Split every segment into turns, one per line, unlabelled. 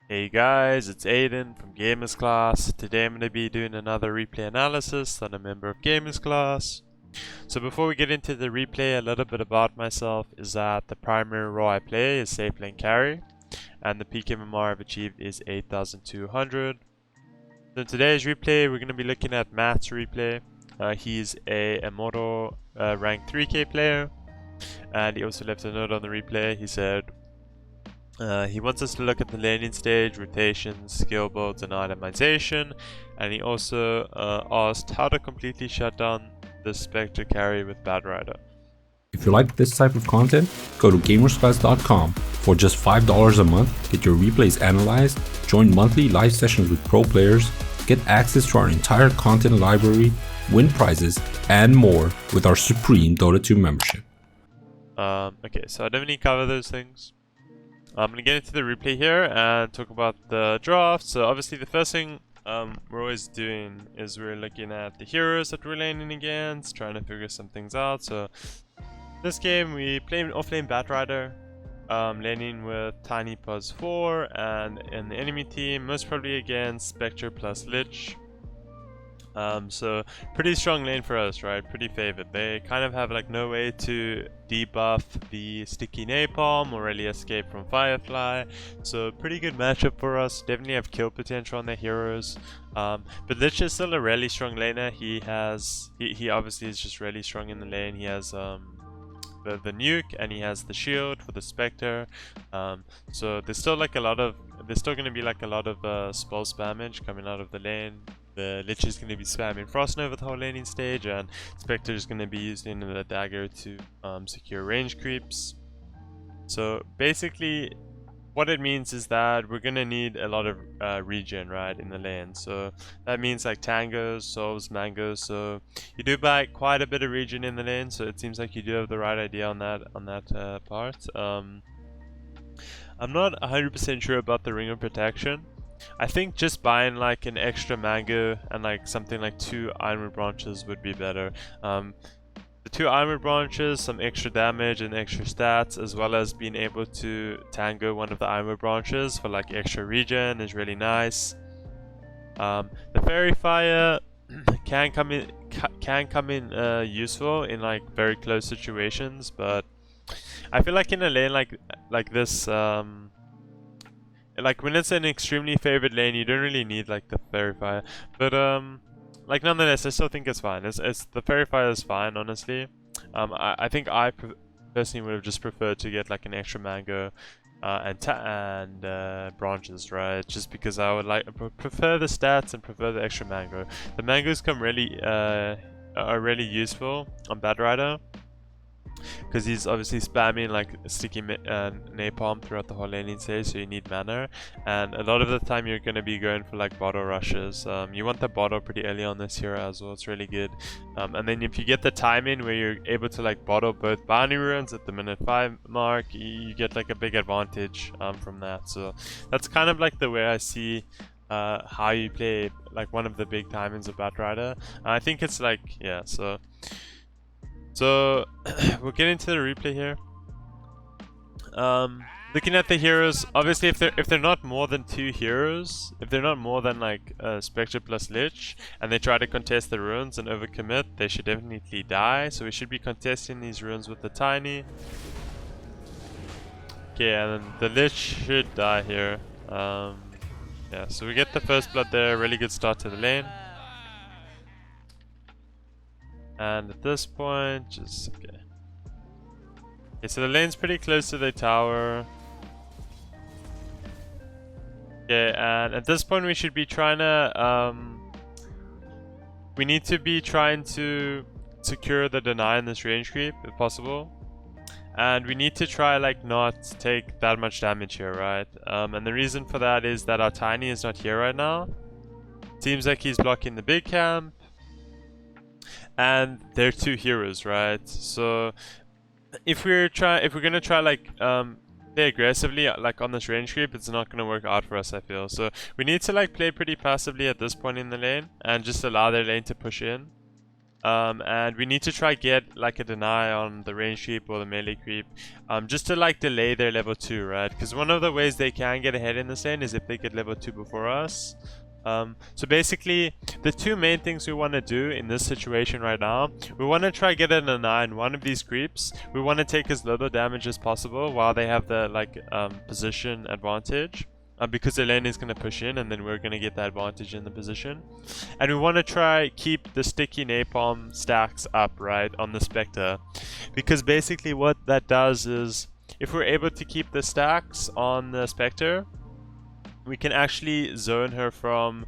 Hey guys, it's Eidan from GamerzClass. Today I'm going to be doing another replay analysis on a member of GamerzClass. So before we get into the replay, a little bit about myself is that the primary role I play is safe lane carry, and the peak MMR I've achieved is 8,200. So in today's replay, we're going to be looking at Matt's replay. He's a Immortal rank 3k player, and he also left a note on the replay. He said, he wants us to look at the laning stage, rotations, skill builds, and itemization, and he also asked how to completely shut down the Spectre carry with Batrider.
If you like this type of content, go to GamerzClass.com. For just $5 a month, get your replays analyzed, join monthly live sessions with pro players, get access to our entire content library, win prizes, and more with our supreme Dota 2 membership.
Okay, so I don't really cover those things. I'm going to get into the replay here and talk about the draft. So obviously the first thing we're always doing is we're looking at the heroes that we're laning against, trying to figure some things out. So this game we play Offlane Batrider, laning with Tiny plus 4, and in the enemy team most probably against Spectre plus Lich. So pretty strong lane for us, right? Pretty favored. They kind of have like no way to debuff the sticky napalm or really escape from Firefly. So pretty good matchup for us. Definitely have kill potential on their heroes. But Lich is still a really strong laner. He obviously is just really strong in the lane. He has the nuke, and he has the shield for the Spectre. So there's still like there's still gonna be like a lot of spell spammage coming out of the lane. The Lich is going to be spamming Frost Nova the whole laning stage, and Spectre is going to be using the dagger to secure range creeps. So basically what it means is that we're going to need a lot of regen, right, in the lane. So that means like tangos, souls, mangoes. So you do buy quite a bit of regen in the lane, so it seems like you do have the right idea on that part. I'm not 100% sure about the Ring of Protection. I think just buying like an extra mango and like something like 2 ironwood branches would be better. The 2 ironwood branches, some extra damage and extra stats, as well as being able to tango one of the ironwood branches for like extra regen is really nice. The fairy fire can come in useful in like very close situations, but I feel like in a lane like this, like when it's an extremely favored lane, you don't really need like the fairy fire, but like nonetheless I still think it's fine. It's the fairy fire is fine, honestly. I think I personally would have just preferred to get like an extra mango and branches, right? Just because I would prefer the stats and prefer the extra mango. The mangoes are really useful on Batrider, because he's obviously spamming like sticky napalm throughout the whole laning stage, so you need mana, and a lot of the time you're going to be going for like bottle rushes. You want the bottle pretty early on this hero as well. It's really good. And then if you get the timing where you're able to like bottle both bounty runes at the minute 5 mark, you get like a big advantage from that. So that's kind of like the way I see how you play like one of the big timings of Batrider. I think it's like, yeah, so we'll get into the replay here. Looking at the heroes, obviously if they're not more than 2 heroes, if they're not more than like Spectre plus Lich, and they try to contest the runes and overcommit, they should definitely die. So we should be contesting these runes with the Tiny. Okay, and then the Lich should die here. Yeah, so we get the first blood there. Really good start to the lane. And at this point, just okay. Okay, so the lane's pretty close to the tower. Okay, and at this point we should be trying to we need to be trying to secure the deny in this range creep if possible. And we need to try like not take that much damage here, right? And the reason for that is that our Tiny is not here right now. Seems like he's blocking the big camp. And they're 2 heroes, right? So if we're gonna try like play aggressively like on this range creep, it's not gonna work out for us, I feel. So we need to like play pretty passively at this point in the lane and just allow their lane to push in. And we need to try get like a deny on the range creep or the melee creep, just to like delay their level 2, right? Because one of the ways they can get ahead in this lane is if they get level 2 before us. So basically, the two main things we want to do in this situation right now, we want to try get a deny in one of these creeps. We want to take as little damage as possible while they have the like position advantage. Because the lane is going to push in and then we're going to get the advantage in the position. And we want to try keep the sticky napalm stacks up, right, on the Spectre. Because basically what that does is, if we're able to keep the stacks on the Spectre, we can actually zone her from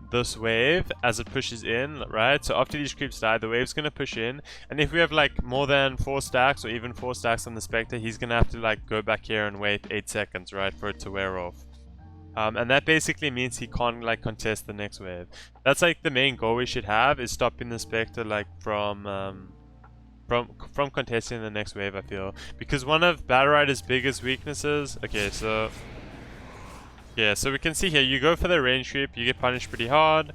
this wave as it pushes in, right? So after these creeps die, the wave's gonna push in, and if we have like more than 4 stacks or even 4 stacks on the Spectre, he's gonna have to like go back here and wait 8 seconds, right, for it to wear off. And that basically means he can't like contest the next wave. That's like the main goal we should have, is stopping the Spectre like from contesting the next wave, I feel. Because one of Batrider's biggest weaknesses, okay, so yeah, so we can see here, you go for the range creep, you get punished pretty hard.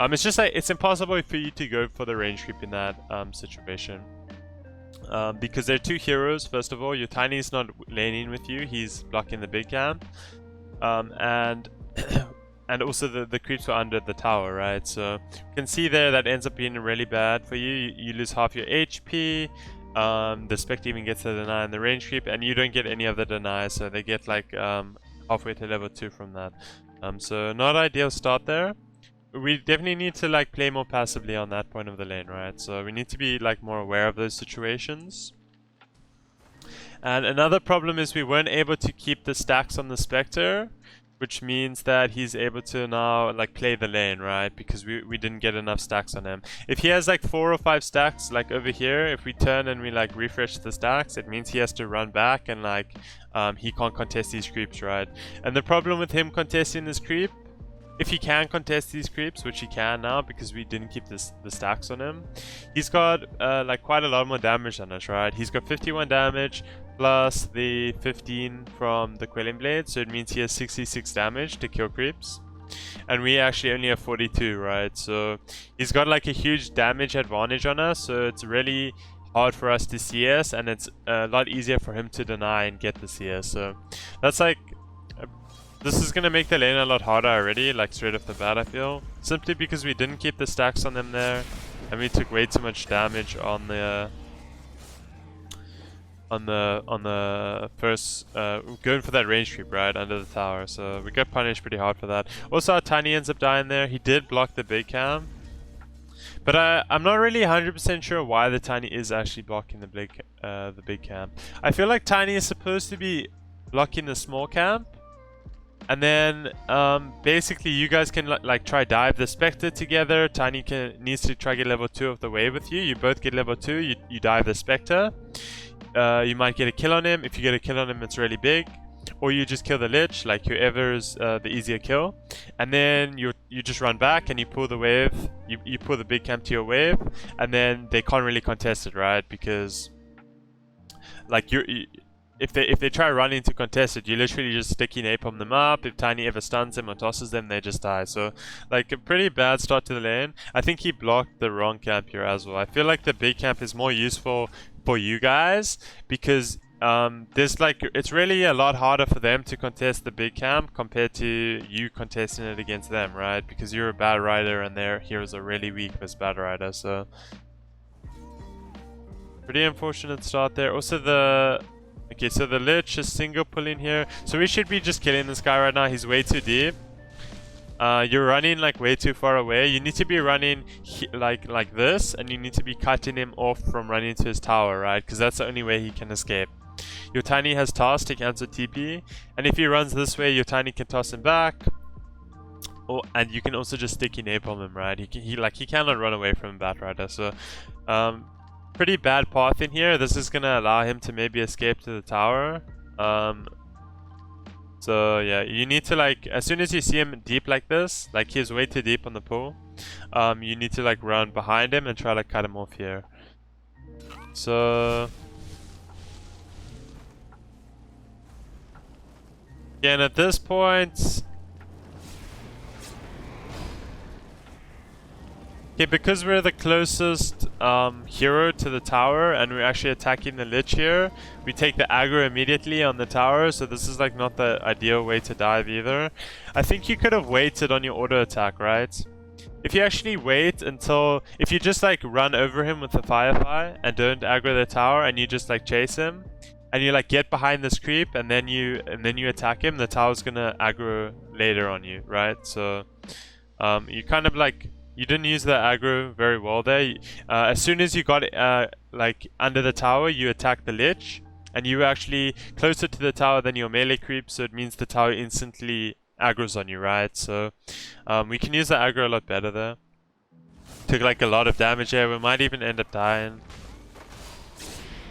It's just like, it's impossible for you to go for the range creep in that situation. Because there are 2 heroes, first of all. Your Tiny's not laning with you, he's blocking the big camp. And also the creeps are under the tower, right? So you can see there that ends up being really bad for you. You lose half your HP. The Spectre even gets the deny in the range creep, and you don't get any of the denies, so they get like halfway to level 2 from that. So not ideal start there. We definitely need to like play more passively on that point of the lane, right? So we need to be like more aware of those situations. And another problem is we weren't able to keep the stacks on the Spectre, which means that he's able to now like play the lane, right? Because we didn't get enough stacks on him. If he has like 4 or 5 stacks like over here, if we turn and we like refresh the stacks, it means he has to run back and like he can't contest these creeps, right? And the problem with him contesting this creep, if he can contest these creeps, which he can now because we didn't keep the stacks on him, he's got like quite a lot more damage than us, right? He's got 51 damage plus the 15 from the Quelling Blade, so it means he has 66 damage to kill creeps. And we actually only have 42, right? So he's got like a huge damage advantage on us, so it's really hard for us to CS, and it's a lot easier for him to deny and get the CS. So that's like, this is gonna make the lane a lot harder already, like straight off the bat, I feel. Simply because we didn't keep the stacks on them there, and we took way too much damage on the first going for that range creep, right, under the tower. So we got punished pretty hard for that. Also, our Tiny ends up dying there. He did block the big cam, but I'm not really 100% sure why the Tiny is actually blocking the big camp. I feel like Tiny is supposed to be blocking the small camp, and then basically you guys can like try dive the Spectre together. Tiny needs to try get level 2 of the wave with you. You both get level 2. You dive the Spectre. You might get a kill on him. If you get a kill on him, it's really big. Or you just kill the Lich, like whoever's the easier kill. And then you just run back and you pull the wave. You pull the big camp to your wave, and then they can't really contest it, right? Because like if they try running to contest it, you literally just sticky napalm them up. If Tiny ever stuns them or tosses them, they just die. So like a pretty bad start to the lane. I think he blocked the wrong camp here as well. I feel like the big camp is more useful for you guys because there's like, it's really a lot harder for them to contest the big camp compared to you contesting it against them, right? Because you're a Batrider and their heroes are really weak versus Batrider. So pretty unfortunate start there. Also okay, so the Lich is single pulling here. So we should be just killing this guy right now. He's way too deep. You're running like way too far away. You need to be running like this, and you need to be cutting him off from running to his tower, right? Because that's the only way he can escape. Your Tiny has toss to cancel TP, and if he runs this way, your Tiny can toss him back. Oh, and you can also just sticky napalm him, right? He cannot run away from Batrider. So pretty bad path in here. This is gonna allow him to maybe escape to the tower. So yeah, you need to like, as soon as you see him deep like this, like he's way too deep on the pool, you need to like run behind him and try to cut him off here. So again, at this point, Okay, because we're the closest hero to the tower and we're actually attacking the Lich here, we take the aggro immediately on the tower, so this is like not the ideal way to dive either. I think you could have waited on your auto attack, right? If you actually wait until, if you just like run over him with the Firefly and don't aggro the tower and you just like chase him and you like get behind this creep and then you attack him, the tower's gonna aggro later on you, right? So you kind of like, you didn't use the aggro very well there. As soon as you got like under the tower, you attack the Lich, and you were actually closer to the tower than your melee creep, so it means the tower instantly aggro's on you, right? So we can use the aggro a lot better there. Took like a lot of damage there. We might even end up dying.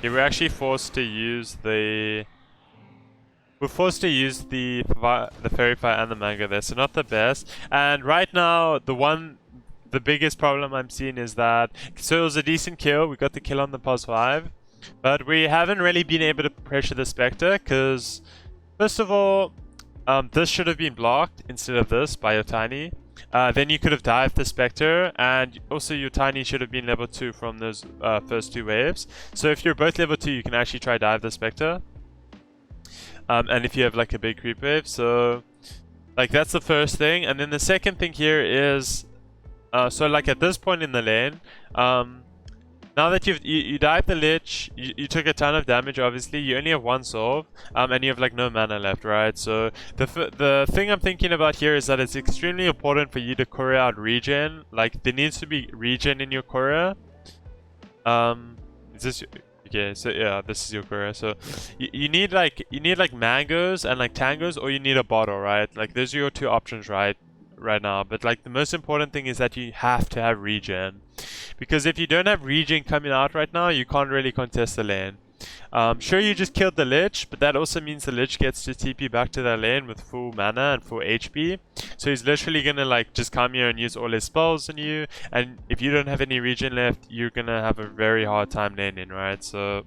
Yeah, we're actually forced to use the... We're forced to use the Fairy Fire and the Mango there, so not the best. And right now, the biggest problem I'm seeing is that, so it was a decent kill, we got the kill on the +5, but we haven't really been able to pressure the Spectre, because first of all, this should have been blocked instead of this by your Tiny. Then you could have dived the Spectre, and also your Tiny should have been level 2 from those first 2 waves. So if you're both level 2, you can actually try dive the Spectre. And if you have like a big creep wave, so like that's the first thing. And then the second thing here is, so like at this point in the lane, now that you dived the Lich, you took a ton of damage obviously, you only have 1 solve, and you have like no mana left, right? So the thing I'm thinking about here is that it's extremely important for you to courier out regen. Like there needs to be regen in your courier. Is this... Okay, so yeah, this is your courier. So you need like mangoes and like tangos, or you need a bottle, right? Like those are your 2 options right now. But like the most important thing is that you have to have regen, because if you don't have regen coming out right now, you can't really contest the lane. Sure, you just killed the Lich, but that also means the Lich gets to TP back to the lane with full mana and full HP. So he's literally gonna like just come here and use all his spells on you, and if you don't have any regen left, you're gonna have a very hard time laning, right? So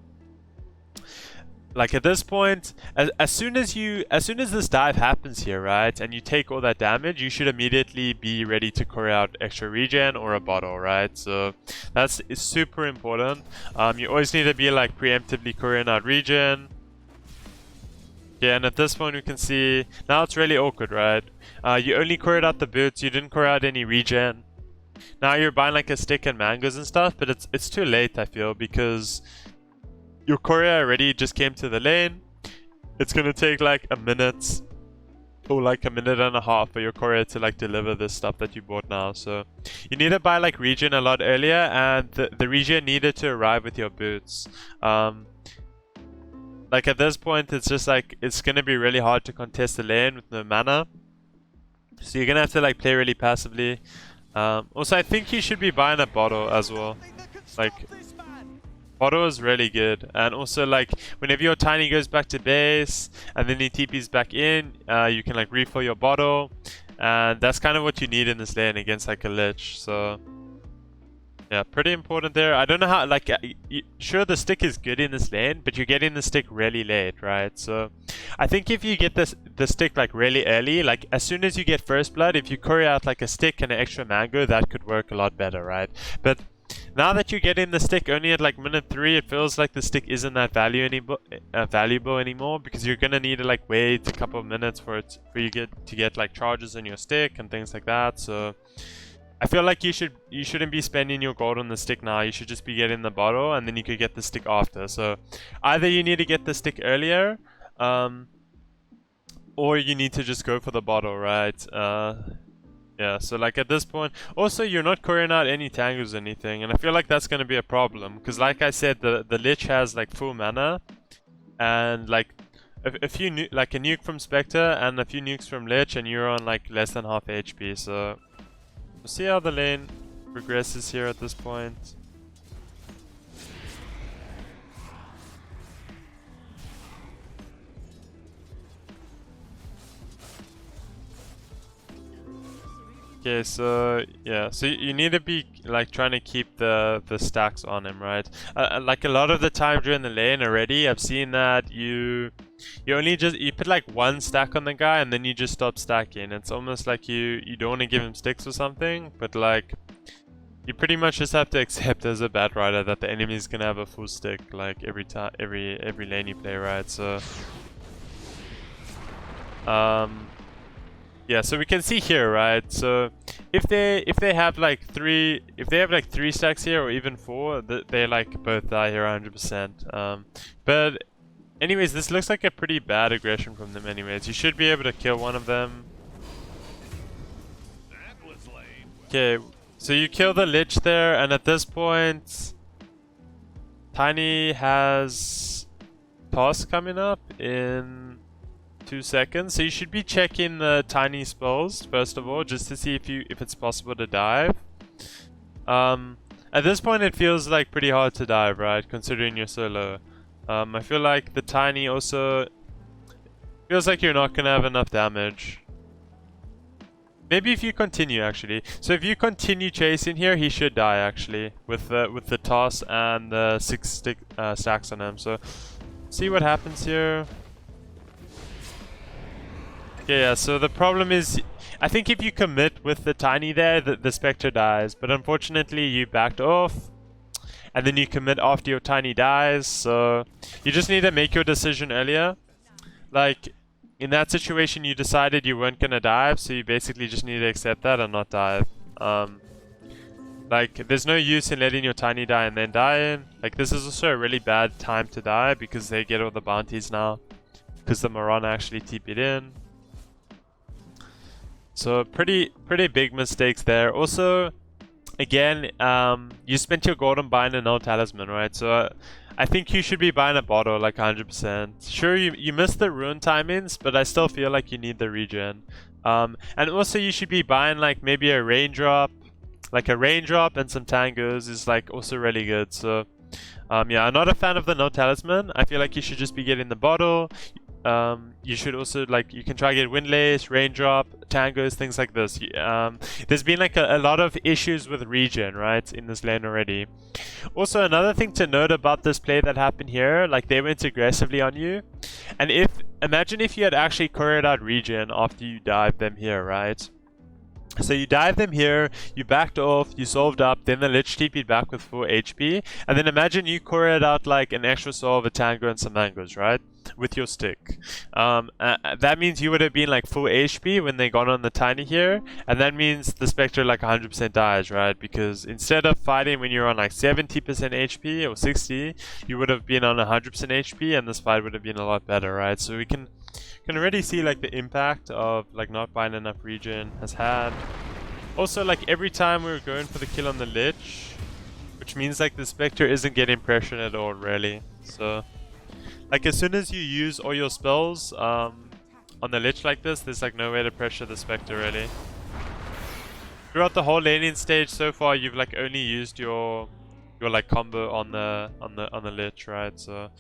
like at this point, as soon as this dive happens here, right, and you take all that damage, you should immediately be ready to courier out extra regen or a bottle, right? So that's super important. You always need to be like preemptively couriering out regen. Yeah, and at this point we can see now it's really awkward, right? You only couriered out the boots, you didn't courier out any regen. Now you're buying like a stick and mangoes and stuff, but it's too late, I feel, because your courier already just came to the lane. It's gonna take like a minute or like a minute and a half for your courier to like deliver this stuff that you bought now. So you need to buy like regen a lot earlier, and the regen needed to arrive with your boots. Like at this point, it's just like it's gonna be really hard to contest the lane with no mana. So you're gonna have to like play really passively. Also, I think you should be buying a bottle as well. Like, bottle is really good, and also like whenever your Tiny goes back to base and then he TPs back in, you can like refill your bottle, and that's kind of what you need in this lane against like a Lich. So yeah, pretty important there. I don't know how, like, sure the stick is good in this lane, but you're getting the stick really late, right? So I think if you get the stick like really early, like as soon as you get first blood, if you courier out like a stick and an extra mango, that could work a lot better, right? But now that you're getting the stick only at like minute 3, it feels like the stick isn't that valuable anymore, because you're gonna need to like wait a couple of minutes for you to get like charges on your stick and things like that. So I feel like you shouldn't be spending your gold on the stick now. You should just be getting the bottle, and then you could get the stick after. So either you need to get the stick earlier, or you need to just go for the bottle, right? Yeah, so like at this point, also you're not couriering out any tangos or anything, and I feel like that's going to be a problem, because like I said, the Lich has like full mana, and like a few like a nuke from Spectre and a few nukes from Lich, and you're on like less than half HP. So we'll see how the lane progresses here at this point. Okay, so yeah, so you need to be like trying to keep the stacks on him, right? Like a lot of the time during the lane already, I've seen that you put like 1 stack on the guy and then you just stop stacking. It's almost like you don't want to give him sticks or something, but like you pretty much just have to accept as a Batrider that the enemy is gonna have a full stick like every time, every lane you play, right? So, yeah. So we can see here, right? So if they have like three stacks here or even 4, they like both die here 100%. But anyways, this looks like a pretty bad aggression from them. Anyways, you should be able to kill one of them. Okay. So you kill the Lich there, and at this point, Tiny has toss coming up in 2 seconds. So you should be checking the Tiny spells first of all, just to see if it's possible to dive. At this point, it feels like pretty hard to dive, right? Considering you're so low. I feel like the Tiny also feels like you're not gonna have enough damage. Maybe if you continue, actually. So if you continue chasing here, he should die, actually, with the toss and the 6 stacks on him. So see what happens here. Okay, yeah, so the problem is, I think if you commit with the Tiny there, the Spectre dies. But unfortunately, you backed off, and then you commit after your Tiny dies. So you just need to make your decision earlier. Like, in that situation, you decided you weren't gonna dive, so you basically just need to accept that and not dive. Like, there's no use in letting your Tiny die and then dying. Like, this is also a really bad time to die because they get all the bounties now. Because the Marana actually TP'd in. So, pretty big mistakes there. Also, again, you spent your gold on buying a no talisman, right? So, I think you should be buying a bottle like 100%. Sure, you missed the rune timings, but I still feel like you need the regen. And also you should be buying like maybe a raindrop. Like a raindrop and some tangos is like also really good. So yeah, I'm not a fan of the no talisman. I feel like you should just be getting the bottle. You should also, like, you can try to get Windlace, Raindrop, Tangos, things like this. There's been like a lot of issues with regen, right, in this lane already. Also, another thing to note about this play that happened here, like, they went aggressively on you. And imagine if you had actually couriered out regen after you dived them here, right? So you dived them here, you backed off, you solved up, then the Lich TP'd back with full HP, and then imagine you couriered out like an extra solve, a Tango, and some mangoes, right? With your stick. That means you would have been like full HP when they got on the Tiny here, and that means the Spectre like 100% dies, right? Because instead of fighting when you're on like 70% HP or 60, you would have been on 100% HP, and this fight would have been a lot better, right? So we can already see like the impact of like not buying enough regen has had. Also, like every time we were going for the kill on the Lich, which means like the Spectre isn't getting pressured at all, really. So like as soon as you use all your spells on the Lich like this, there's like no way to pressure the Spectre really. Throughout the whole laning stage so far, you've like only used your like combo on the Lich, right? So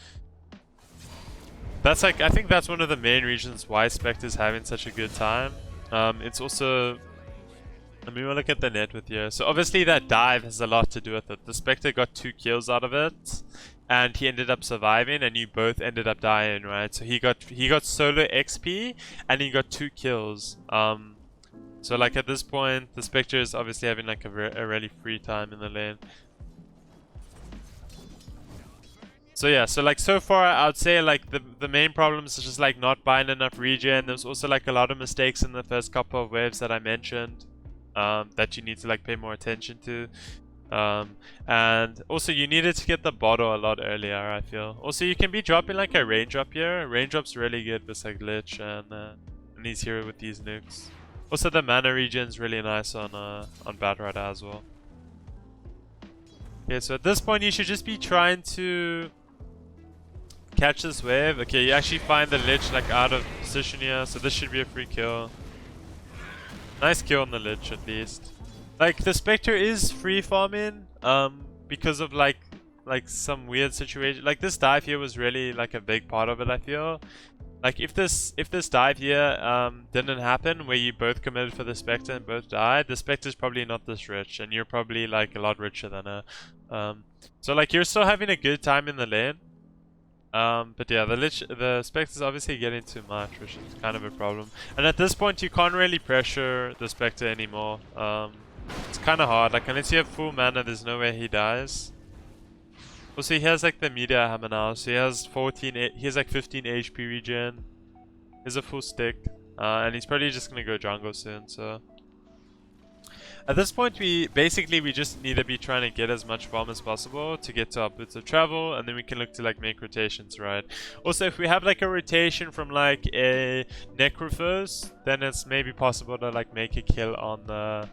that's like, I think that's one of the main reasons why Spectre's having such a good time. It's also, I mean, we'll look at the net with you. So obviously that dive has a lot to do with it. The Spectre got 2 kills out of it, and he ended up surviving, and you both ended up dying, right? So he got solo XP, and he got 2 kills. So like at this point, the Spectre is obviously having like a really free time in the lane. So yeah, so like so far I would say like the main problems is just like not buying enough regen. There's also like a lot of mistakes in the first couple of waves that I mentioned that you need to like pay more attention to. And also you needed to get the bottle a lot earlier, I feel. Also you can be dropping like a raindrop here. Raindrop's really good with like Lich and he's here with these nukes. Also the mana regen's really nice on Batrider as well. Okay, so at this point you should just be trying to catch this wave. Okay, you actually find the Lich like out of position here, so this should be a free kill. Nice kill on the Lich at least. Like the Spectre is free farming because of like some weird situation. Like this dive here was really like a big part of it, I feel. Like if this dive here didn't happen where you both committed for the Spectre and both died, the Spectre's probably not this rich, and you're probably like a lot richer than her. So like you're still having a good time in the lane. But yeah, the Spectre's obviously getting too much, which is kind of a problem. And at this point, you can't really pressure the Spectre anymore. It's kind of hard. Like unless you have full mana, there's no way he dies. Also, he has like the media hammer now, so he has 14. He has like 15 HP regen. He's a full stick, and he's probably just gonna go jungle soon. So at this point, we just need to be trying to get as much farm as possible to get to our boots of travel, and then we can look to like make rotations, right? Also, if we have like a rotation from like a Necrophos, then it's maybe possible to like make a kill on the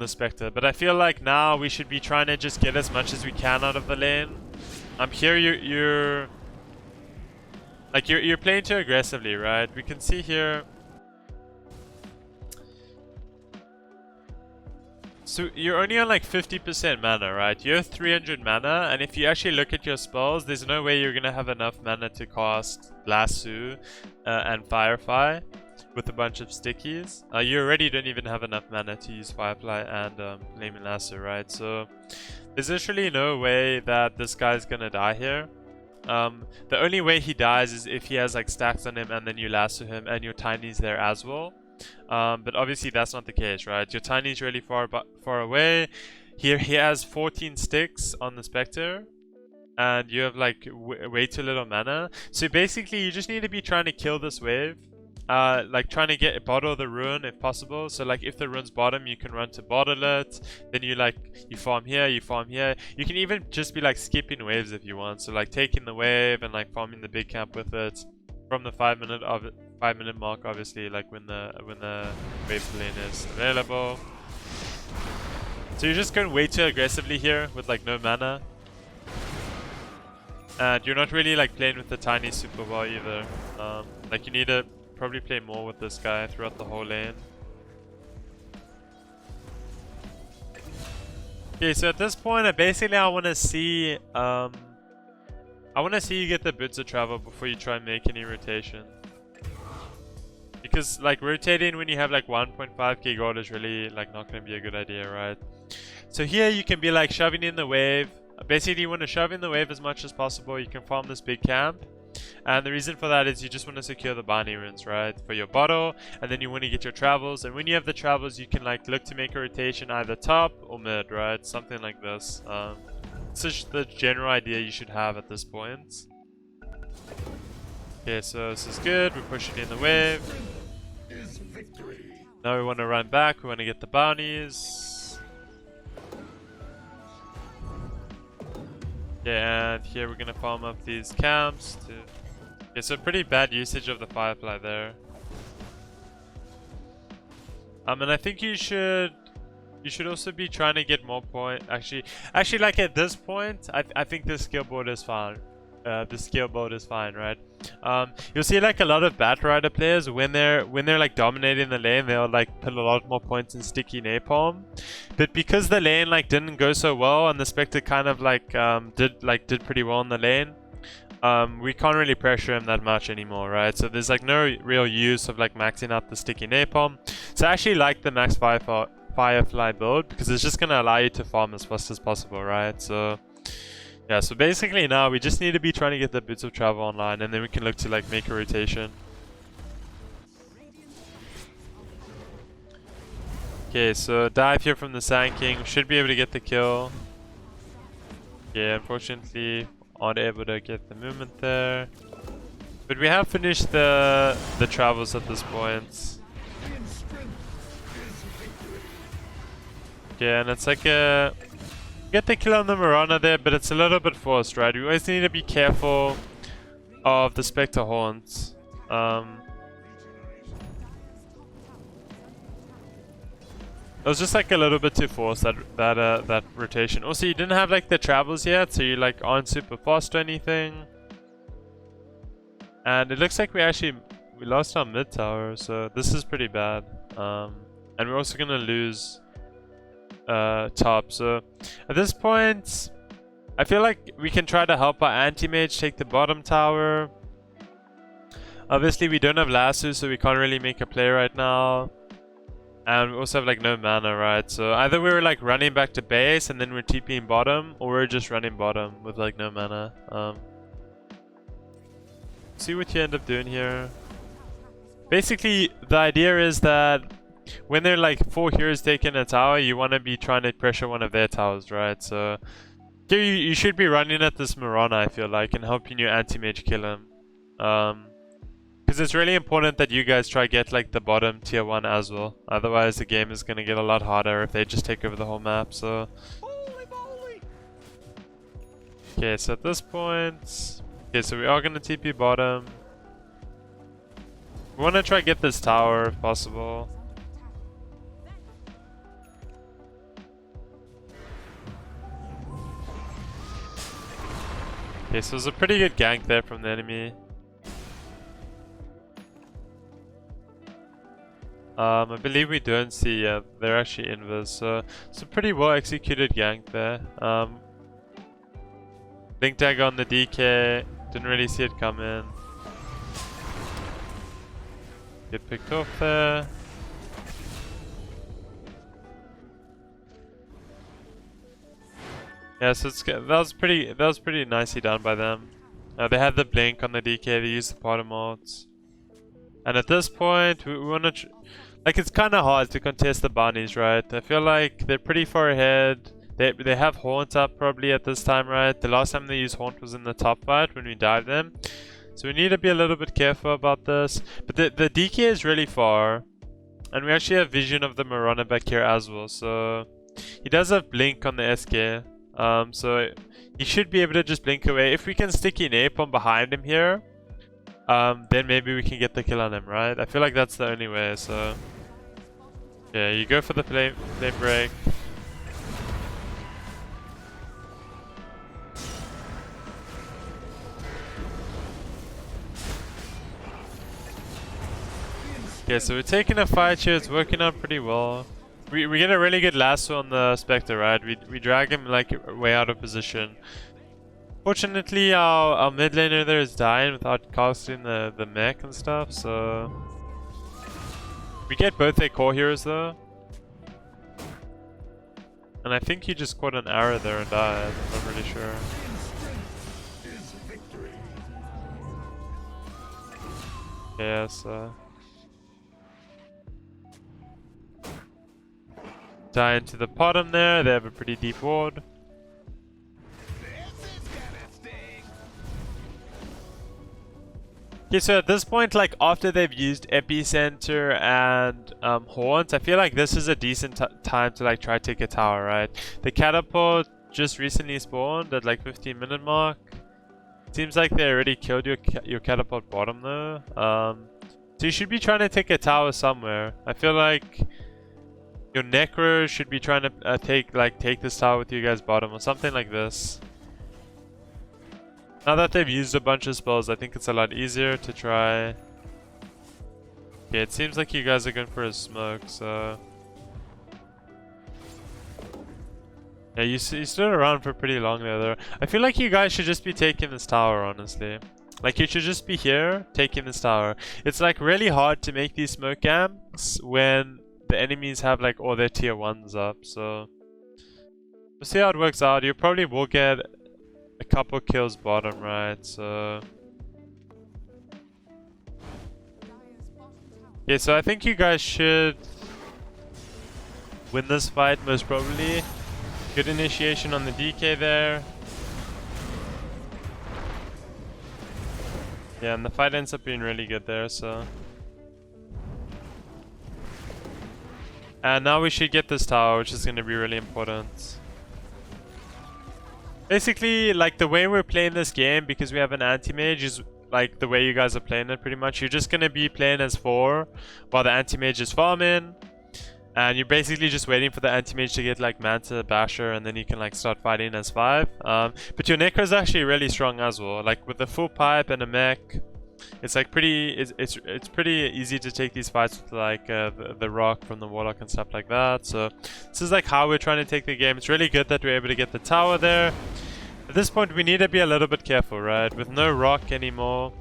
Spectre. But I feel like now we should be trying to just get as much as we can out of the lane. Here you're playing too aggressively, right? We can see here. So you're only on like 50% mana, right? You have 300 mana, and if you actually look at your spells, there's no way you're gonna have enough mana to cast Lasso and Firefly with a bunch of stickies. You already don't even have enough mana to use Firefly and Flaming Lasso, right? So there's literally no way that this guy's gonna die here. The only way he dies is if he has like stacks on him and then you lasso him and your tiny's there as well. But obviously that's not the case, right? Your tiny's really far away. Here he has 14 sticks on the Spectre, and you have like way too little mana. So basically you just need to be trying to kill this wave. Like trying to bottle the rune if possible. So like if the rune's bottom, you can run to bottle it. Then you farm here, you farm here. You can even just be like skipping waves if you want. So like taking the wave and like farming the big camp with it from the 5 minute mark, obviously, like when the wave lane is available. So you're just going way too aggressively here with like no mana. And you're not really like playing with the tiny super well either. Like you need to probably play more with this guy throughout the whole lane. Okay, so at this point, I want to see you get the boots of travel before you try and make any rotation. Because like rotating when you have like 1.5k gold is really like not going to be a good idea, right? So here you can be like shoving in the wave. Basically you want to shove in the wave as much as possible. You can farm this big camp. And the reason for that is you just want to secure the bounty runes, right, for your bottle, and then you want to get your travels. And when you have the travels, you can like look to make a rotation either top or mid, right? Something like this. It's just the general idea you should have at this point. Okay, so this is good. We're pushing in the wave. Now we want to run back. We want to get the bounties. Yeah, and here we're gonna farm up these camps to... Okay, so pretty bad usage of the Firefly there. And I think you should also be trying to get more point. Actually, like at this point, I think the skill board is fine. The skill board is fine, right? You'll see like a lot of Batrider players when they're like dominating the lane, they'll like put a lot more points in sticky napalm. But because the lane like didn't go so well and the Spectre kind of like did pretty well in the lane, we can't really pressure him that much anymore, right? So there's like no real use of like maxing out the sticky napalm. So I actually like the max Firefly build because it's just gonna allow you to farm as fast as possible, right? So yeah, so basically now we just need to be trying to get the boots of travel online, and then we can look to like make a rotation. Okay, so dive here from the Sand King. Should be able to get the kill. Yeah, unfortunately aren't able to get the movement there. But we have finished the travels at this point. Yeah, and it's like a... Get the kill on the Mirana there, but it's a little bit forced, right? We always need to be careful of the Spectre Haunts. It was just like a little bit too forced, that rotation. Also, you didn't have like the travels yet, so you like aren't super fast or anything. And it looks like we lost our mid tower, so this is pretty bad. And we're also gonna lose top. So at this point, I feel like we can try to help our anti-mage take the bottom tower. Obviously, we don't have lasso, so we can't really make a play right now. And we also have like no mana, right? So either we're like running back to base and then we're TPing bottom, or we're just running bottom with like no mana. See what you end up doing here. Basically, the idea is that when they're like 4 heroes taking a tower, you want to be trying to pressure one of their towers, right? So here you should be running at this Mirana, I feel like, and helping your anti-mage kill him. Because it's really important that you guys try get like the bottom tier 1 as well. Otherwise the game is going to get a lot harder if they just take over the whole map. So okay, so at this point, okay, so we are going to TP bottom. We want to try get this tower if possible. Okay, so there's a pretty good gank there from the enemy. I believe we don't see, they're actually invis, so it's a pretty well executed gank there. Blink dagger on the DK, didn't really see it come in. Get picked off there. Yeah, so that was pretty nicely done by them. They had the blink on the DK, they used the bottom ults. And at this point, we want to... like, it's kind of hard to contest the bounties, right? I feel like they're pretty far ahead. They have Haunt up probably at this time, right? The last time they used Haunt was in the top fight when we dived them. So we need to be a little bit careful about this. But the DK is really far. And we actually have vision of the Mirana back here as well. So he does have blink on the SK. So he should be able to just blink away. If we can sticky napalm behind him here, then maybe we can get the kill on him, right? I feel like that's the only way, so... yeah, you go for the flame break. Okay, so we're taking a fight here, it's working out pretty well. We get a really good lasso on the Spectre, right? We drag him like way out of position. Fortunately, our mid laner there is dying without casting the mech and stuff, so... we get both their core heroes though. And I think he just caught an arrow there and died, I'm not really sure. Yeah, so... die into the bottom there, they have a pretty deep ward. Okay, so at this point, like after they've used Epicenter and Haunt, I feel like this is a decent time to like try to take a tower, right? The catapult just recently spawned at like 15-minute mark. Seems like they already killed your catapult bottom though. So you should be trying to take a tower somewhere. I feel like your Necro should be trying to take this tower with you guys bottom or something like this. Now that they've used a bunch of spells, I think it's a lot easier to try. Okay, it seems like you guys are going for a smoke, so... yeah, you stood around for pretty long there. I feel like you guys should just be taking this tower, honestly. Like, you should just be here, taking this tower. It's like really hard to make these smoke camps when the enemies have like all their tier 1s up, so... we'll see how it works out. You probably will get a couple kills bottom, right? So... yeah, so I think you guys should win this fight, most probably. Good initiation on the DK there. Yeah, and the fight ends up being really good there, so... and now we should get this tower, which is going to be really important. Basically, like the way we're playing this game, because we have an anti-mage, is like the way you guys are playing it pretty much. You're just going to be playing as 4 while the anti-mage is farming. And you're basically just waiting for the anti-mage to get like Manta, Basher, and then you can like start fighting as 5. But your Necro is actually really strong as well. Like with the full pipe and a mech, it's like it's pretty easy to take these fights with like the rock from the warlock and stuff like that. So this is like how we're trying to take the game. It's really good that we're able to get the tower there. At this point we need to be a little bit careful, right? With no rock anymore.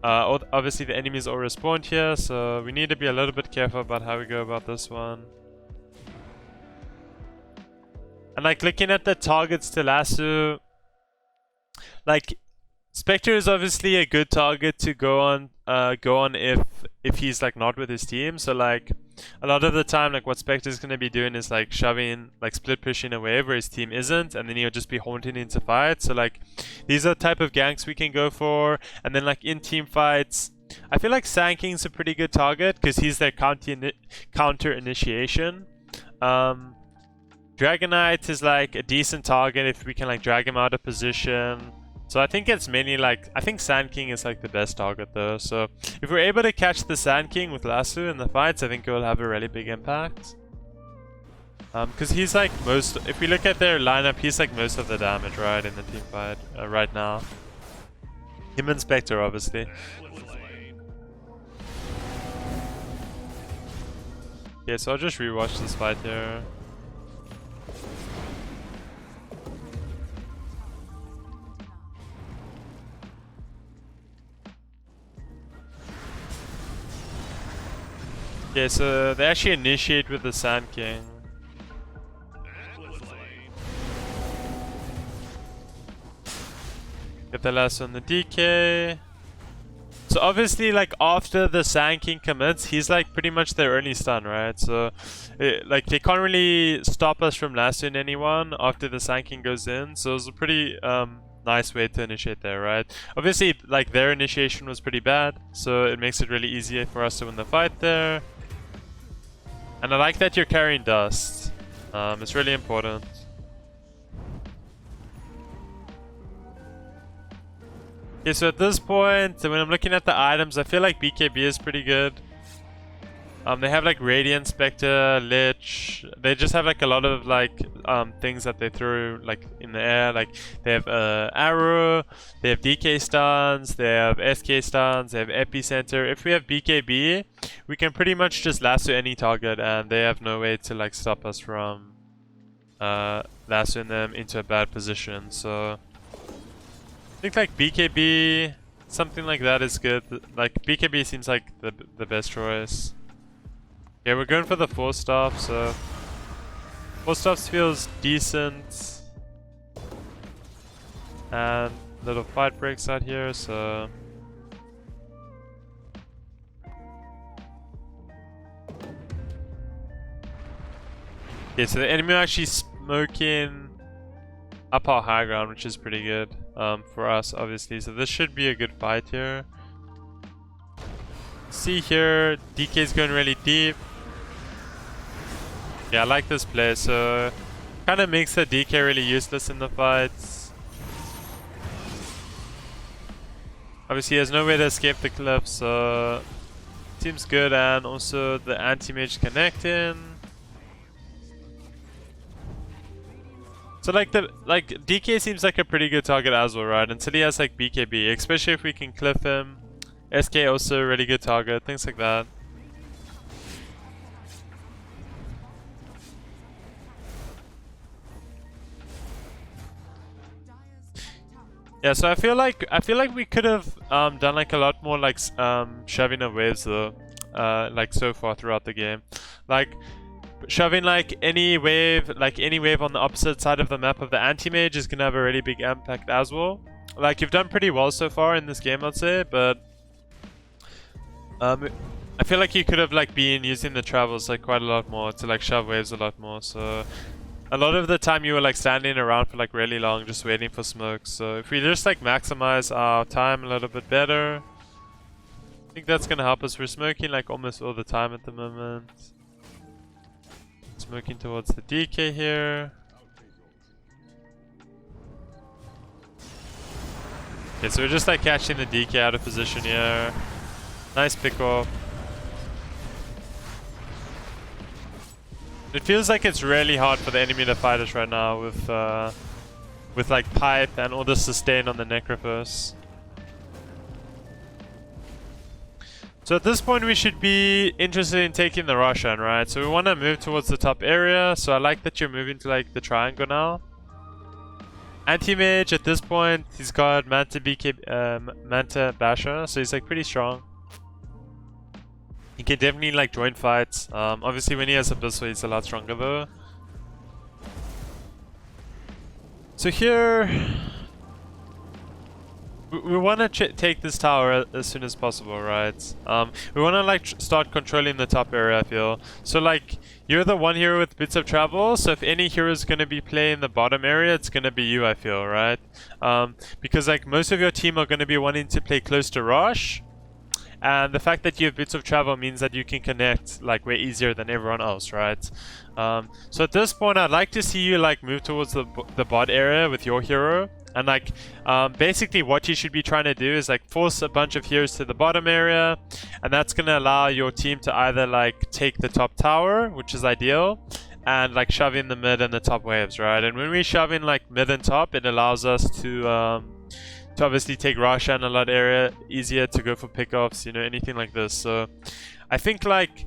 Obviously the enemies all respawned here, so we need to be a little bit careful about how we go about this one. And like looking at the targets to lasso, like Spectre is obviously a good target to go on if he's like not with his team. So like a lot of the time, like what Spectre is gonna be doing is like shoving, like split pushing a wave where his team isn't, and then he'll just be haunting into fights. So like these are the type of ganks we can go for, and then like in team fights, I feel like Sand King's a pretty good target because he's their counter initiation. Dragonite is like a decent target if we can like drag him out of position. So I think it's mainly like, I think Sand King is like the best target though. So if we're able to catch the Sand King with Lasso in the fights, I think it will have a really big impact. Because he's like most, if we look at their lineup, he's like most of the damage, right, in the team fight right now. Him and Spectre, obviously. Yeah, so I'll just rewatch this fight here. Yeah, so they actually initiate with the Sand King. Get the last on the DK. So obviously, like after the Sand King commits, he's like pretty much their only stun, right? So like they can't really stop us from lassoing anyone after the Sand King goes in. So it's a pretty nice way to initiate there, right? Obviously, like their initiation was pretty bad, so it makes it really easy for us to win the fight there. And I like that you're carrying dust. It's really important. Okay, so at this point, when I'm looking at the items, I feel like BKB is pretty good. They have like Radiant, Spectre, Lich. They just have like a lot of like things that they throw like in the air. Like they have Arrow, they have DK stuns, they have SK stuns, they have Epicenter. If we have BKB, we can pretty much just lasso any target, and they have no way to like stop us from lassoing them into a bad position. So I think like BKB, something like that is good. Like BKB seems like the best choice. Yeah, we're going for the 4-stop, so 4-stops feels decent. And little fight breaks out here, so okay, so the enemy are actually smoking up our high ground, which is pretty good for us, obviously. So this should be a good fight here. See here, DK is going really deep. Yeah, I like this play, so kind of makes the DK really useless in the fights. Obviously, he has no way to escape the cliff, so seems good, and also the anti-mage connecting. So like DK seems like a pretty good target as well, right? Until he has like BKB, especially if we can cliff him. SK also a really good target, things like that. Yeah, so I feel like we could have done like a lot more like shoving of waves though, like so far throughout the game, like shoving like any wave on the opposite side of the map of the anti-mage is gonna have a really big impact as well. Like you've done pretty well so far in this game, I'd say, but I feel like you could have like been using the travels like quite a lot more to like shove waves a lot more. So a lot of the time you were like standing around for like really long just waiting for smokes. So if we just like maximize our time a little bit better, I think that's gonna help us. We're smoking like almost all the time at the moment. Smoking towards the DK here. Okay, so we're just like catching the DK out of position here. Nice pick off. It feels like it's really hard for the enemy to fight us right now with like pipe and all the sustain on the Necrophos. So at this point we should be interested in taking the Roshan, right? So we want to move towards the top area. So I like that you're moving to like the triangle now. Anti-mage at this point, he's got Manta Basher, so he's like pretty strong. He can definitely like join fights. Obviously when he has Abyssal he's a lot stronger though. So here we want to take this tower as soon as possible, right? We want to like start controlling the top area, I feel. So like, you're the one hero with bits of travel, so if any hero is going to be playing the bottom area, it's going to be you, I feel, right? Because like most of your team are going to be wanting to play close to Rosh, and the fact that you have bits of travel means that you can connect like way easier than everyone else, right? So at this point, I'd like to see you like move towards the bot area with your hero. And like, basically what you should be trying to do is like force a bunch of heroes to the bottom area, and that's gonna allow your team to either like take the top tower, which is ideal, and like shove in the mid and the top waves, right? And when we shove in like mid and top, it allows us to obviously take Roshan a lot area easier, to go for pickoffs, you know, anything like this. So I think like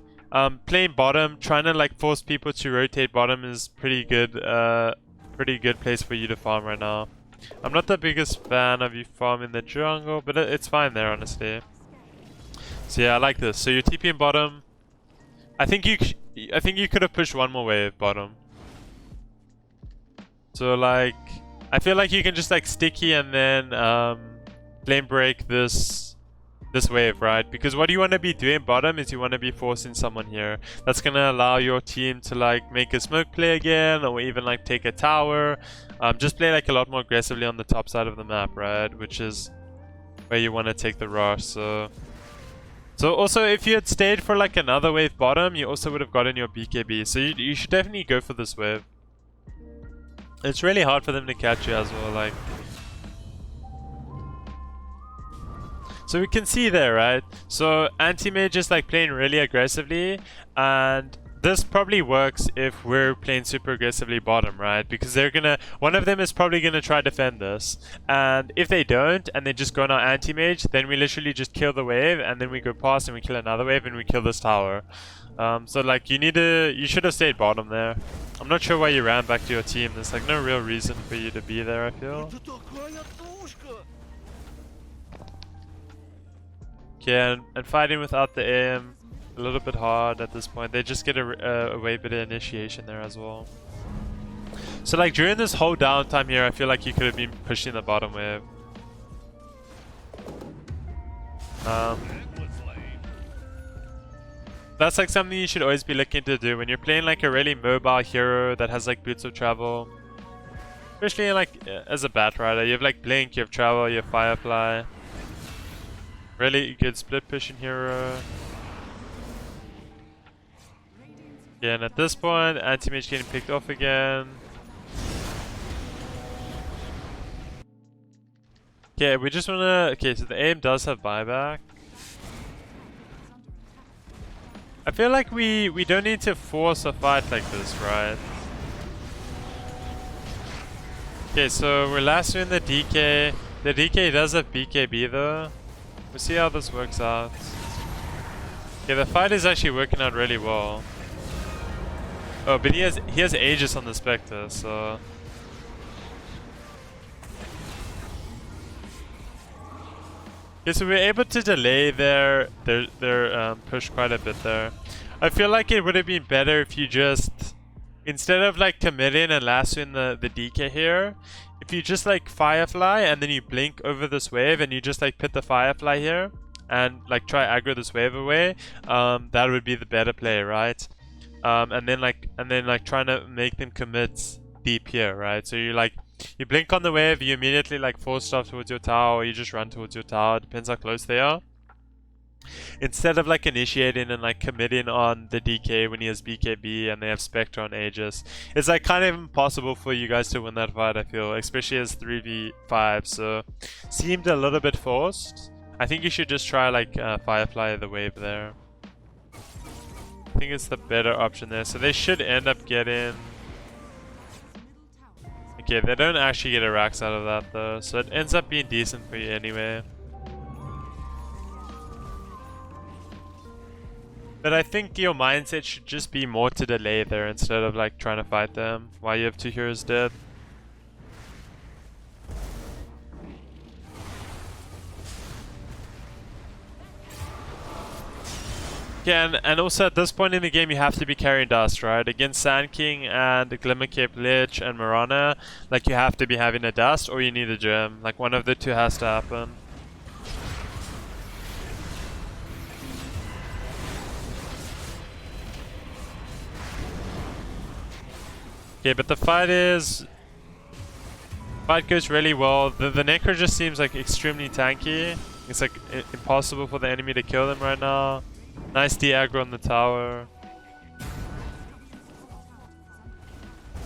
playing bottom, trying to like force people to rotate bottom is pretty good place for you to farm right now. I'm not the biggest fan of you farming the jungle, but it's fine there, honestly. So yeah, I like this. So you're TPing bottom. I think you could have pushed one more wave bottom. So like, I feel like you can just like sticky and then flame break this wave, right? Because what you want to be doing bottom is you want to be forcing someone here. That's gonna allow your team to like make a smoke play again, or even like take a tower. Just play like a lot more aggressively on the top side of the map, right? Which is where you want to take the rush. So also, if you had stayed for like another wave bottom, you also would have gotten your BKB. So you should definitely go for this wave. It's really hard for them to catch you as well, like. So we can see there, right? So anti-mage is like playing really aggressively, and this probably works if we're playing super aggressively bottom, right? Because one of them is probably gonna try to defend this, and if they don't and they just go on our anti-mage, then we literally just kill the wave, and then we go past and we kill another wave and we kill this tower. So like you should have stayed bottom there. I'm not sure why you ran back to your team. There's like no real reason for you to be there, I feel. Yeah, and fighting without the AM, a little bit hard at this point. They just get a way bit of initiation there as well. So like during this whole downtime here, I feel like you could have been pushing the bottom wave. That's like something you should always be looking to do when you're playing like a really mobile hero that has like boots of travel. Especially like as a Batrider, you have like Blink, you have Travel, you have Firefly. Really good split pushing hero. Yeah, and at this point, anti-mage getting picked off again. Okay, we just wanna. Okay, so the aim does have buyback. I feel like we don't need to force a fight like this, right? Okay, so we're lassoing the DK. The DK does have BKB though. We'll see how this works out. Yeah, the fight is actually working out really well. Oh, but he has Aegis on the Spectre, so. Yeah, so we're able to delay their push quite a bit there. I feel like it would have been better if you just, instead of like committing and lassoing the DK here, if you just like Firefly and then you blink over this wave and you just like put the Firefly here and like try aggro this wave away, that would be the better play, right? And then trying to make them commit deep here, right? So you blink on the wave, you immediately like force stuff towards your tower, or you just run towards your tower, depends how close they are. Instead of like initiating and like committing on the DK when he has BKB and they have Spectre on Aegis. It's like kind of impossible for you guys to win that fight, I feel, especially as 3v5, so seemed a little bit forced. I think you should just try like Firefly the wave there. I think it's the better option there, so they should end up getting... Okay, they don't actually get a Rax out of that though, so it ends up being decent for you anyway. But I think your mindset should just be more to delay there instead of like trying to fight them while you have two heroes dead. Yeah, and also at this point in the game you have to be carrying dust, right? Against Sand King and Glimmercape Lich and Mirana, like you have to be having a dust or you need a gem. Like one of the two has to happen. Okay, but the fight goes really well. The Necro just seems like extremely tanky. It's like impossible for the enemy to kill them right now. Nice de-aggro on the tower.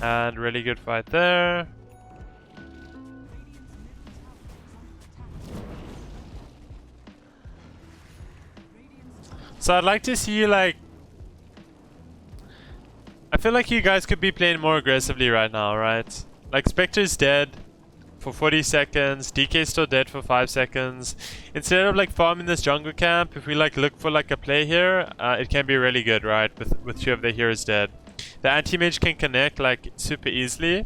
And really good fight there. So I'd like to see you like... I feel like you guys could be playing more aggressively right now, right? Like Spectre's dead for 40 seconds, DK's still dead for 5 seconds. Instead of like farming this jungle camp, if we like look for like a play here, it can be really good, right? With 2 of the heroes dead. The anti-mage can connect like super easily.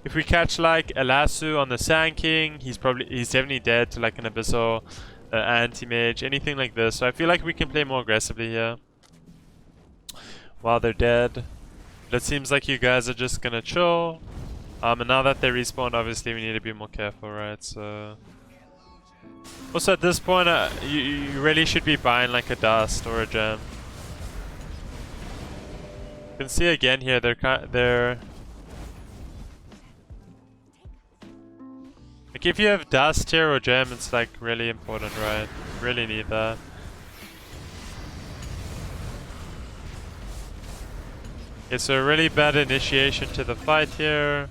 If we catch like a lasso on the Sand King, he's definitely dead to like an abyssal anti-mage, anything like this. So I feel like we can play more aggressively here while they're dead. But it seems like you guys are just gonna chill. And now that they respawn, obviously we need to be more careful, right? So also at this point, you really should be buying like a dust or a gem. You can see again here, they're like if you have dust here or gem, it's like really important, right? You really need that. Okay, so a really bad initiation to the fight here.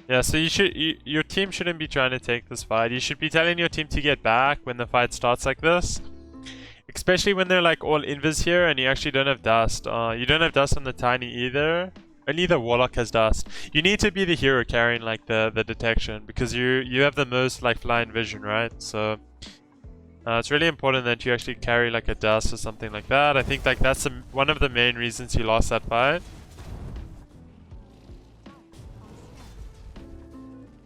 Yeah, so your team shouldn't be trying to take this fight. You should be telling your team to get back when the fight starts like this. Especially when they're like all invis here and you actually don't have dust. You don't have dust on the Tiny either. Only the Warlock has dust. You need to be the hero carrying like the detection because you have the most like flying vision, right? So it's really important that you actually carry like a dust or something like that. I think like that's one of the main reasons you lost that fight.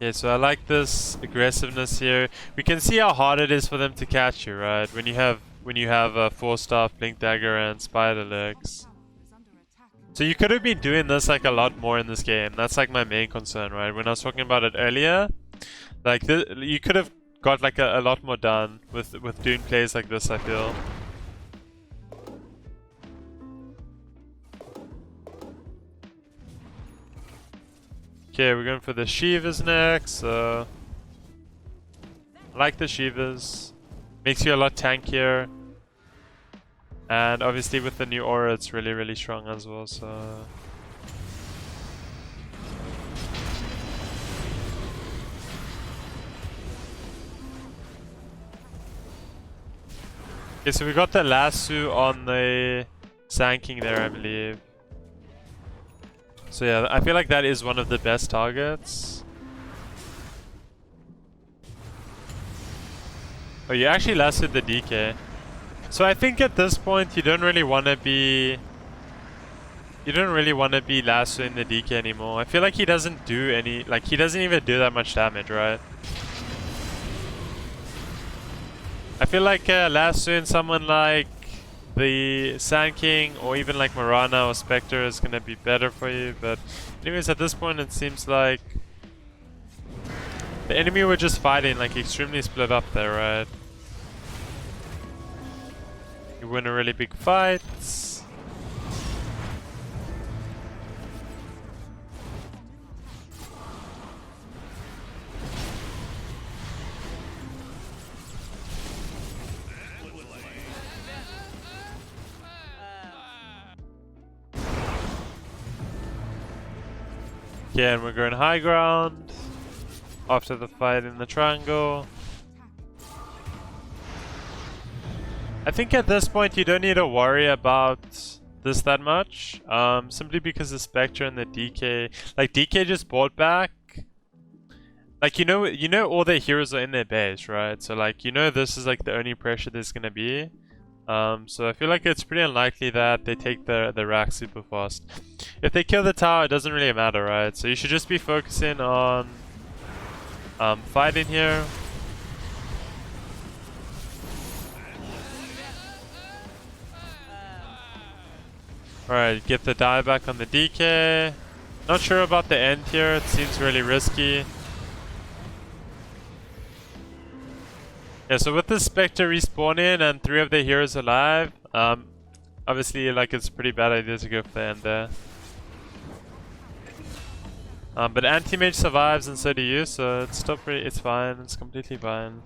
Yeah, so I like this aggressiveness here. We can see how hard it is for them to catch you, right? When you have a 4-staff, Blink Dagger, and Spider Legs. So you could have been doing this like a lot more in this game. That's like my main concern, right? When I was talking about it earlier, like you could have got like a lot more done with doing plays like this, I feel. Okay, we're going for the Shivas next. I like the Shivas. Makes you a lot tankier. And obviously with the new aura, it's really, really strong as well, so... Okay, so we got the lasso on the Sand King there, I believe. So yeah, I feel like that is one of the best targets. Oh, you actually lasted the DK. So I think at this point you don't really want to be lassoing the DK anymore. I feel like he doesn't do any, like he doesn't even do that much damage, right? I feel like lassoing someone like the Sand King or even like Mirana or Spectre is gonna be better for you, but anyways, at this point it seems like the enemy were just fighting like extremely split up there, right? You win a really big fight. Okay, and we're going high ground after the fight in the triangle. I think at this point you don't need to worry about this that much, simply because the Spectre and the DK, like DK just bought back. Like you know all their heroes are in their base, right? So like this is like the only pressure there's gonna be. So I feel like it's pretty unlikely that they take the rack super fast. If they kill the tower, it doesn't really matter, right? So you should just be focusing on fighting here. Alright, get the die back on the DK. Not sure about the end here, it seems really risky. Yeah, so with the Spectre respawning and 3 of the heroes alive, obviously like it's a pretty bad idea to go for the end there. But anti-mage survives and so do you, so it's still pretty, it's fine, it's completely fine.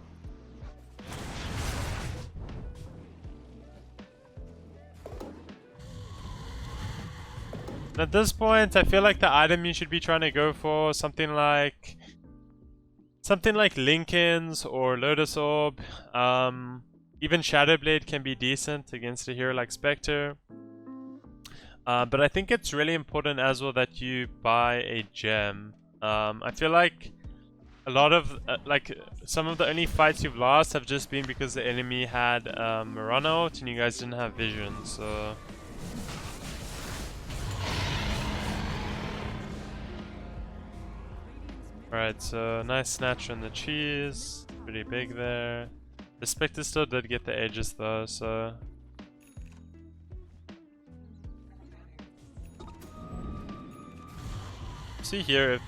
And at this point, I feel like the item you should be trying to go for something like Lincoln's or Lotus Orb. Even Shadowblade can be decent against a hero like Spectre. But I think it's really important as well that you buy a gem. I feel like a lot of some of the only fights you've lost have just been because the enemy had Mirana ult and you guys didn't have vision. So alright, so nice snatch on the cheese. Pretty big there. The Spectre still did get the Aegis though, so see here.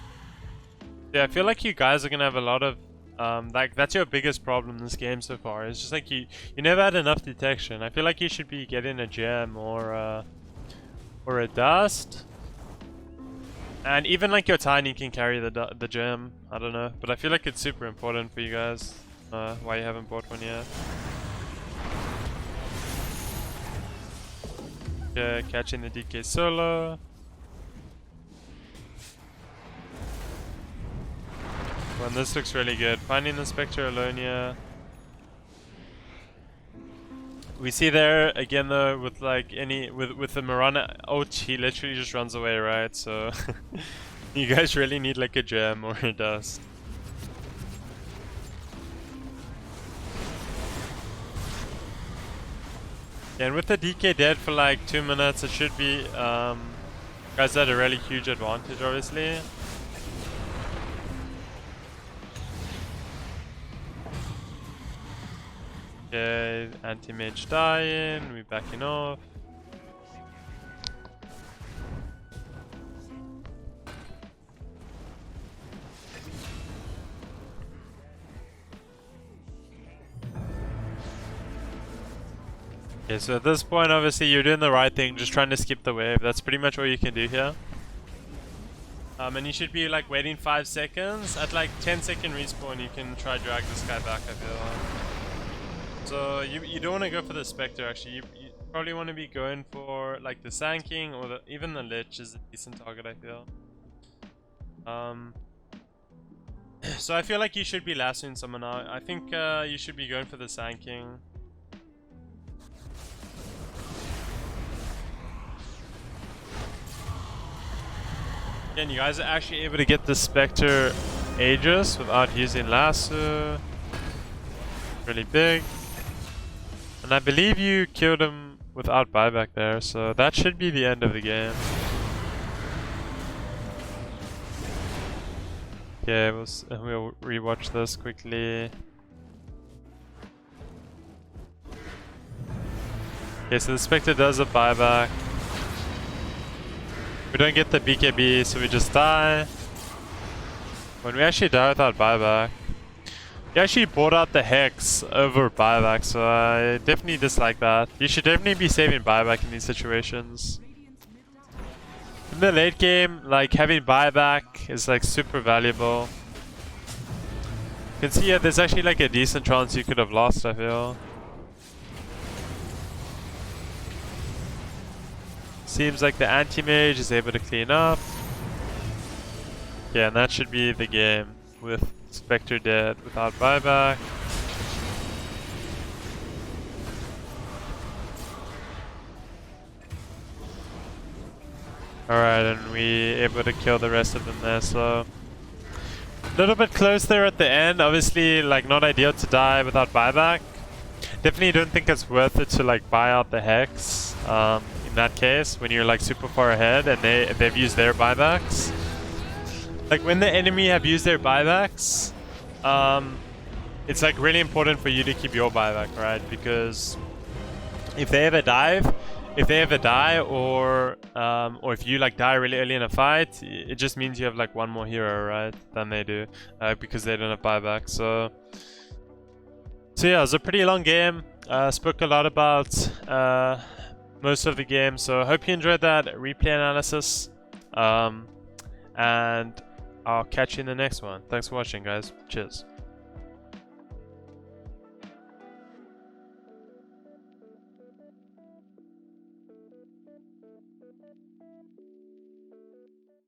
Yeah, I feel like you guys are gonna have a lot of like that's your biggest problem in this game so far. It's just like you never had enough detection. I feel like you should be getting a gem or a dust. And even like your Tiny can carry the gem. I don't know, but I feel like it's super important for you guys. Why you haven't bought one yet? Yeah, catching the DK solo. Well, this looks really good. Finding the Spectre alone here. We see there again though with like with the Mirana ult, he literally just runs away, right? So you guys really need like a gem or a dust. Yeah, and with the DK dead for like 2 minutes, it should be guys had a really huge advantage, obviously. Okay, anti-mage dying, we backing off. Okay, so at this point obviously you're doing the right thing, just trying to skip the wave. That's pretty much all you can do here. And you should be like waiting 5 seconds. At like 10-second respawn you can try drag this guy back, I feel. So you don't want to go for the Spectre actually, you probably want to be going for like the Sand King or even the Lich is a decent target, I feel. So I feel like you should be lassoing someone out. I think you should be going for the Sand King. Again, you guys are actually able to get the Spectre Aegis without using lasso. Really big. And I believe you killed him without buyback there, so that should be the end of the game. Okay, we'll rewatch this quickly. Okay, so the Spectre does a buyback. We don't get the BKB, so we just die. When we actually die without buyback. You actually bought out the Hex over buyback, so I definitely dislike that. You should definitely be saving buyback in these situations. In the late game, like having buyback is like super valuable. You can see here, there's actually like a decent chance you could have lost, I feel. Seems like the anti-mage is able to clean up. Yeah, and that should be the game with Spectre dead without buyback. Alright, and we able to kill the rest of them there, so a little bit close there at the end. Obviously, like not ideal to die without buyback. Definitely don't think it's worth it to like buy out the Hex in that case when you're like super far ahead and they've used their buybacks. Like when the enemy have used their buybacks, it's like really important for you to keep your buyback, right? Because if they ever dive, if they ever die, or if you like die really early in a fight, it just means you have like one more hero, right, than they do, because they don't have buyback. So yeah, it was a pretty long game. Spoke a lot about most of the game, so I hope you enjoyed that replay analysis, and I'll catch you in the next one. Thanks for watching, guys. Cheers.